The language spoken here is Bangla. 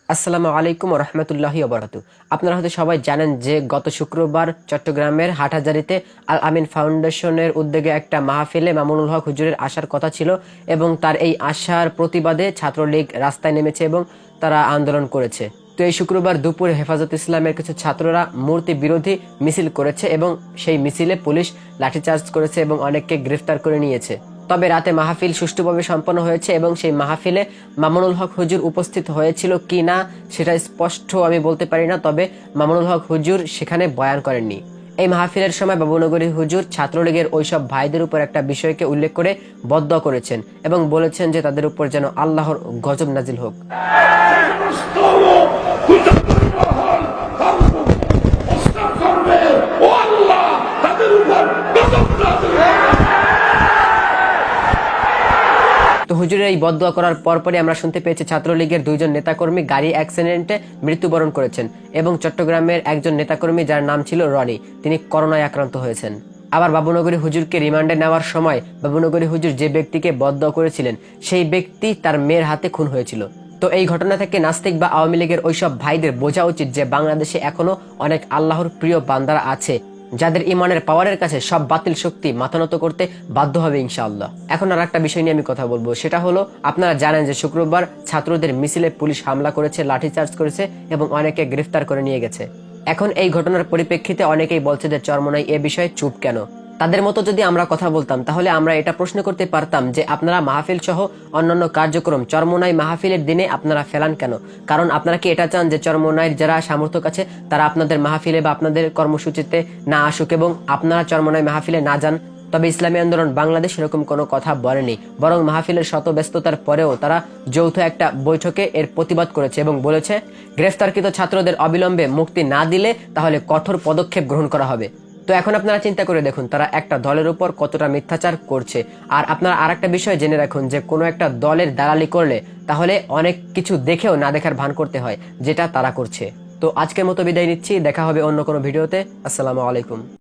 আসসালামু আলাইকুম ওয়া রাহমাতুল্লাহি ওয়া বারাকাতুহু। আপনারা হয়তো সবাই জানেন যে গত শুক্রবার চট্টগ্রামের হাটহাজারীতে আল আমিন ফাউন্ডেশনের উদ্যোগে একটা মাহফিলে মামুনুল হক হুজুরের আসার কথা ছিল এবং তার এই আসার প্রতিবাদে ছাত্রলীগ রাস্তায় নেমেছে এবং তারা আন্দোলন করেছে। তো এই শুক্রবার দুপুরে হেফাজত ইসলামের কিছু ছাত্ররা মূর্তি বিরোধী মিছিল করেছে এবং সেই মিছিলে পুলিশ লাঠিচার্জ করেছে এবং অনেককে গ্রেফতার করে নিয়েছে। তবে রাতে মাহফিল সুষ্ঠুভাবে সম্পন্ন হয়েছে এবং সেই মাহফিলে মামুনুল হক হুজুর উপস্থিত হয়েছিল কি না সেটা স্পষ্ট আমি বলতে পারি না, তবে মামুনুল হক হুজুর সেখানে বয়ান করেননি। এই মাহফিলের সময় বাবুনগরী হুজুর ছাত্রলীগের ওইসব ভাইদের উপর একটা বিষয়কে উল্লেখ করে বদদোয়া করেছেন এবং বলেছেন যে তাদের উপর যেন আল্লাহর গজব নাজিল হোক। তো হুজুরের এই বদদোয়া করার পরপরই আমরা শুনতে পেয়েছি ছাত্রলীগের 2 জন নেতাকর্মী গাড়ি অ্যাক্সিডেন্টে মৃত্যুবরণ করেছেন এবং চট্টগ্রামের একজন নেতাকর্মী যার নাম ছিল রনি, তিনি করোনায় আক্রান্ত হয়েছেন। আবার বাবুনগরী হুজুরকে রিমান্ডে নেওয়ার সময় বাবুনগরী হুজুর যে ব্যক্তিকে বদদোয়া করেছিলেন সেই ব্যক্তি তার মেয়ের হাতে খুন হয়েছিল। তো এই ঘটনা থেকে নাস্তিক বা আওয়ামী লীগের ওইসব ভাইদের বোঝা উচিত যে বাংলাদেশে এখনো অনেক আল্লাহর প্রিয় বান্দারা আছে যাদের ইমানের পাওয়ারের কাছে সব বাতিল শক্তি মাথা নত করতে বাধ্য হবে ইনশাআল্লাহ। এখন আর একটা বিষয় নিয়ে আমি কথা বলবো, সেটা হলো আপনারা জানেন যে শুক্রবার ছাত্রদের মিছিলে পুলিশ হামলা করেছে, লাঠিচার্জ করেছে এবং অনেকে গ্রেফতার করে নিয়ে গেছে। এখন এই ঘটনার পরিপ্রেক্ষিতে অনেকেই বলছে যে চরমোনাই এ বিষয়ে চুপ কেন। তাদের মতো যদি আমরা কথা বলতাম তাহলে আমরা এটা প্রশ্ন করতে পারতাম যে আপনারা মাহফিল সহ অন্যান্য কার্যক্রম চরমোনাই মাহফিলের দিনে আপনারা ফেলান কেন? কারণ আপনারা কি এটা চান যে চরমোনাইয়ের যারা সামর্থ্য আছে তারা আপনাদের মাহফিলে বা আপনাদের কর্মসূচিতে না আসুক এবং আপনারা চরমোনাই মাহফিলে না যান? তবে ইসলামী আন্দোলন বাংলাদেশ এরকম কোনো কথা বলেনি, বরং মাহফিলের শত ব্যস্ততার পরেও তারা যৌথ একটা বৈঠকে এর প্রতিবাদ করেছে এবং বলেছে গ্রেফতারকৃত ছাত্রদের অবিলম্বে মুক্তি না দিলে তাহলে কঠোর পদক্ষেপ গ্রহণ করা হবে। তো এখন আপনারা চিন্তা করে দেখুন তারা একটা দলের উপর কতটা মিথ্যাচার করছে। আর আপনারা আরেকটা বিষয় জেনে রাখুন যে কোনো একটা দলের দালালি করলে তাহলে অনেক কিছু দেখেও না দেখার ভান করতে হয়, যেটা তারা করছে। তো আজকের মতো বিদায় নিচ্ছি, দেখা হবে অন্য কোনো ভিডিওতে। আসসালামু আলাইকুম।